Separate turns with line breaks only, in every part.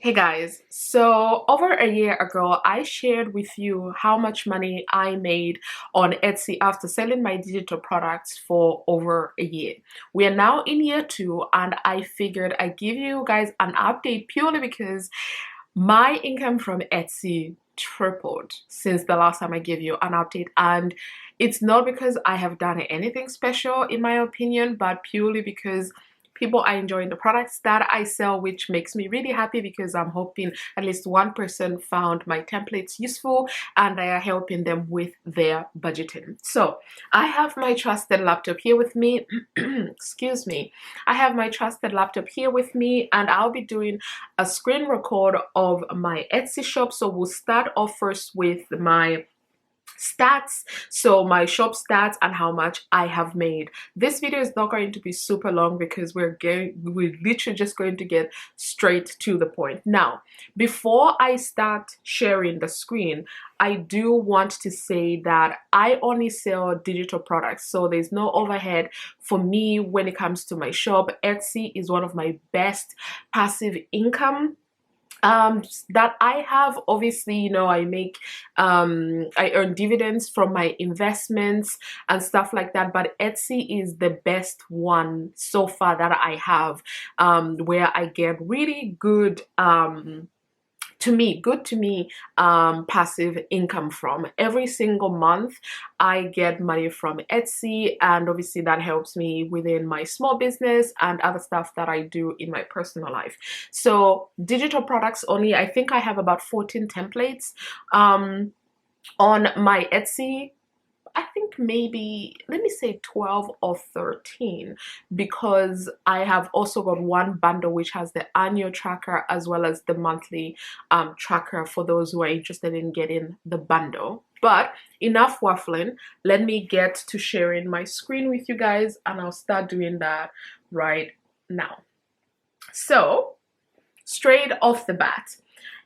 Hey guys, so over a year ago, I shared with you how much money I made on Etsy after selling my digital products for over a year. We are now in year two, and I figured I'd give you guys an update purely because my income from Etsy tripled since the last time I gave you an update. And it's not because I have done anything special, in my opinion, but purely because people are enjoying the products that I sell, which makes me really happy because I'm hoping at least one person found my templates useful and I are helping them with their budgeting. So I have my trusted laptop here with me. Excuse me. I have my trusted laptop here with me, and I'll be doing a screen record of my Etsy shop. So we'll start off first with my stats, so my shop stats and how much I have made. This video is not going to be super long because we're literally just going to get straight to the point. Now, before I start sharing the screen, I do want to say that I only sell digital products, so there's no overhead for me when it comes to my shop. Etsy is one of my best passive income that I have. Obviously, you know, I earn dividends from my investments and stuff like that, but Etsy is the best one so far that I have, where I get really good good to me passive income from. Every single month I get money from Etsy, and obviously that helps me within my small business and other stuff that I do in my personal life. So digital products only, I think I have about 14 templates on my Etsy. I think maybe, let me say 12 or 13, because I have also got one bundle which has the annual tracker as well as the monthly tracker for those who are interested in getting the bundle. But enough waffling, let me get to sharing my screen with you guys, and I'll start doing that right now. So straight off the bat,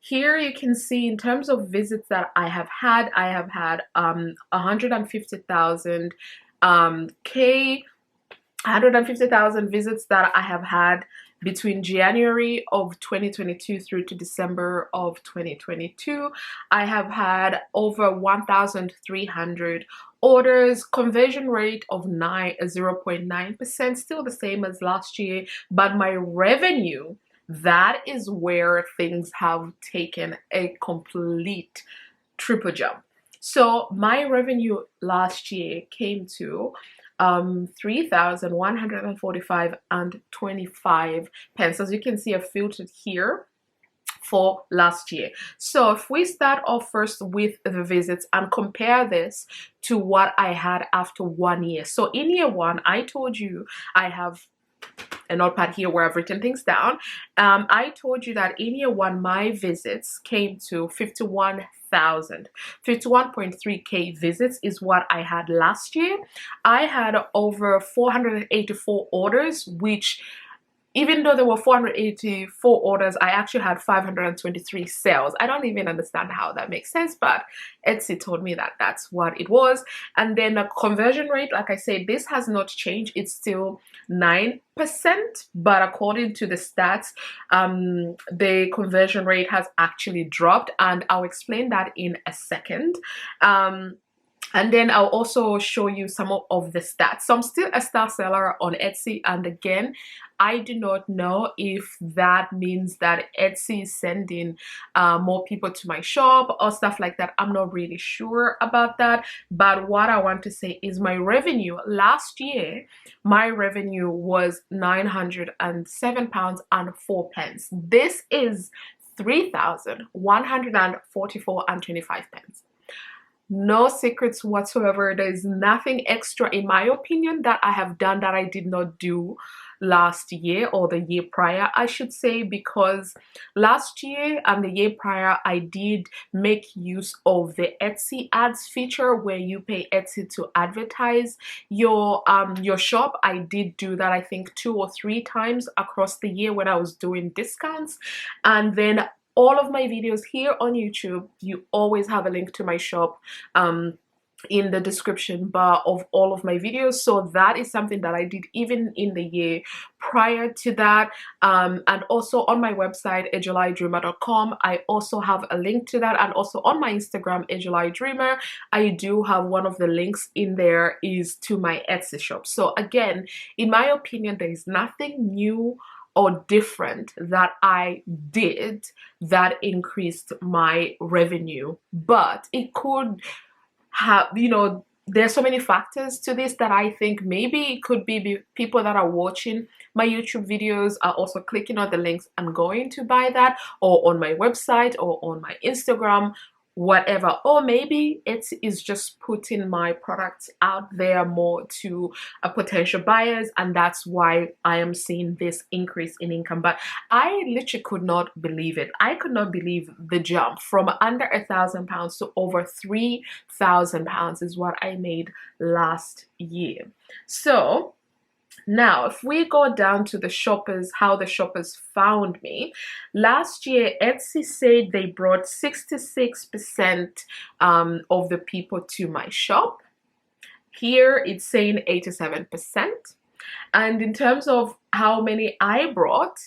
here you can see in terms of visits that I have had 150,000 150,000 visits that I have had between January of 2022 through to December of 2022. I have had over 1,300 orders, conversion rate of 0.9%, still the same as last year, but my revenue, that is where things have taken a complete triple jump. So my revenue last year came to 3,145 and 25 pence. As you can see, I've filtered here for last year. So if we start off first with the visits and compare this to what I had after 1 year. So in year one, I told you I have a notepad here where I've written things down. I told you that in year one, my visits came to 51.3k visits is what I had last year. I had over 484 orders, which, even though there were 484 orders, I actually had 523 sales. I don't even understand how that makes sense, but Etsy told me that that's what it was. And then a conversion rate, like I said, this has not changed. It's still 9%, but according to the stats, the conversion rate has actually dropped, and I'll explain that in a second. And then I'll also show you some of the stats. So I'm still a star seller on Etsy, and again, I do not know if that means that Etsy is sending more people to my shop or stuff like that. I'm not really sure about that. But what I want to say is my revenue last year, my revenue was £907 and 4 pence. This is 3,144 and 25 pence. No secrets whatsoever. There's nothing extra, in my opinion, that I have done that I did not do last year, or the year prior, I should say, because last year and the year prior, I did make use of the Etsy ads feature where you pay Etsy to advertise your shop. I did do that, I think 2 or 3 times across the year when I was doing discounts. And then all of my videos here on YouTube, you always have a link to my shop in the description bar of all of my videos. So that is something that I did even in the year prior to that. And also on my website edgeliedreamer.com, I also have a link to that, and also on my Instagram edgeliedreamer, I do have one of the links in there is to my Etsy shop. So again, in my opinion, there is nothing new or different that I did that increased my revenue, but it could have, there's so many factors to this that I think maybe it could be people that are watching my YouTube videos are also clicking on the links and going to buy that, or on my website or on my Instagram, whatever. Or maybe it is just putting my products out there more to potential buyers, and that's why I am seeing this increase in income. But I literally could not believe it. I could not believe the jump from under £1,000 to over £3,000 is what I made last year. So now, if we go down to the shoppers, how the shoppers found me, last year Etsy said they brought 66% of the people to my shop. Here it's saying 87%. And in terms of how many I brought,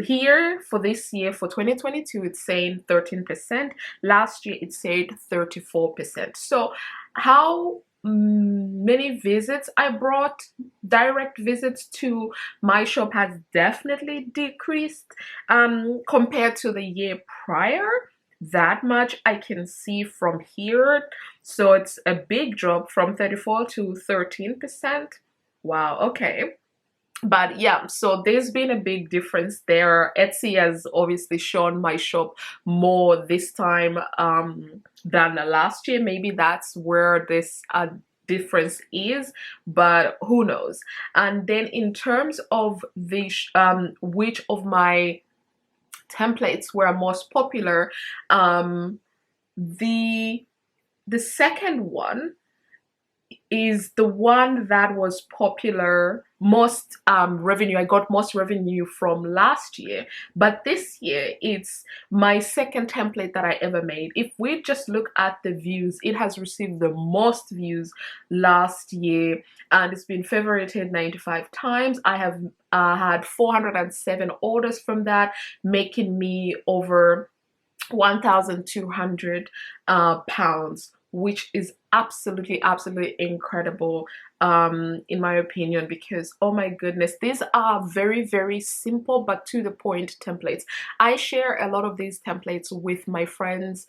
here for this year, for 2022, it's saying 13%. Last year it said 34%. So how many visits I brought, direct visits to my shop, has definitely decreased compared to the year prior. That much I can see from here. So it's a big drop from 34 to 13%. Wow, okay. But yeah, so there's been a big difference there. Etsy has obviously shown my shop more this time than last year. Maybe that's where this difference is, but who knows. And then in terms of the which of my templates were most popular, the second one is the one that was popular, most revenue. I got most revenue from last year, but this year it's my second template that I ever made. If we just look at the views, it has received the most views last year, and it's been favorited 95 times. I have had 407 orders from that, making me over £1,200, which is absolutely incredible in my opinion, because oh my goodness, these are very simple but to the point templates. I share a lot of these templates with my friends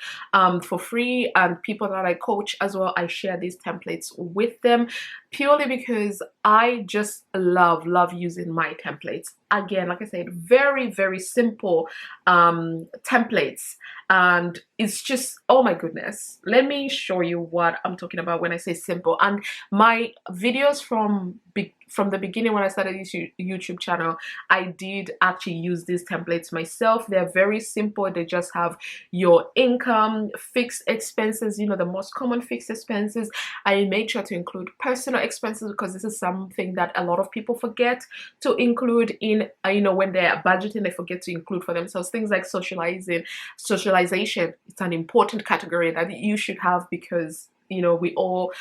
for free, and people that I coach as well, I share these templates with them purely because I just love using my templates. Again, like I said, very simple templates, and it's just, oh my goodness, let me show you what I'm talking about when I say simple. And my videos from the beginning, when I started this YouTube channel, I did actually use these templates myself. They're very simple. They just have your income, fixed expenses, the most common fixed expenses. I make sure to include personal expenses, because this is something that a lot of people forget to include in, when they're budgeting, they forget to include for themselves. Things like socialization, it's an important category that you should have, because we all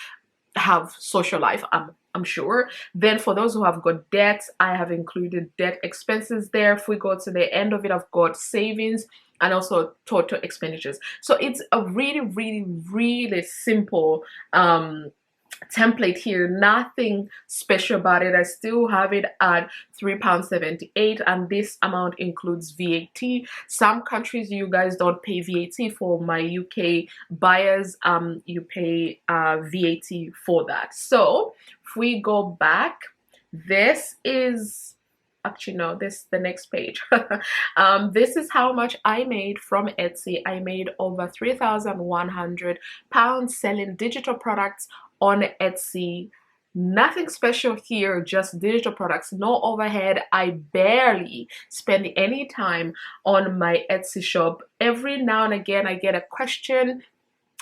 have social life, I'm sure. Then for those who have got debt, I have included debt expenses there. If we go to the end of it, I've got savings and also total expenditures. So it's a really simple template here, nothing special about it. I still have it at £3.78, and this amount includes VAT. Some countries, you guys don't pay VAT. For my UK buyers, you pay VAT for that. So if we go back, this is actually, no, this is the next page. This is how much I made from Etsy. I made over £3,100 selling digital products on Etsy. Nothing special here, just digital products, no overhead. I barely spend any time on my Etsy shop. Every now and again I get a question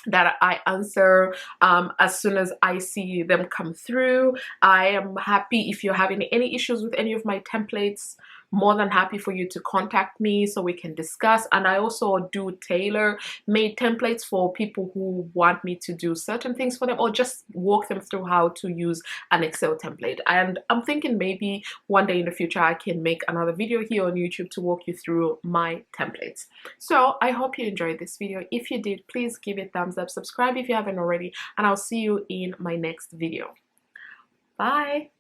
that I answer as soon as I see them come through. I am happy if you're having any issues with any of my templates. more than happy for you to contact me so we can discuss. And I also do tailor-made templates for people who want me to do certain things for them, or just walk them through how to use an Excel template. And I'm thinking maybe one day in the future I can make another video here on YouTube to walk you through my templates. So I hope you enjoyed this video. If you did, please give it a thumbs up, subscribe if you haven't already, and I'll see you in my next video. Bye.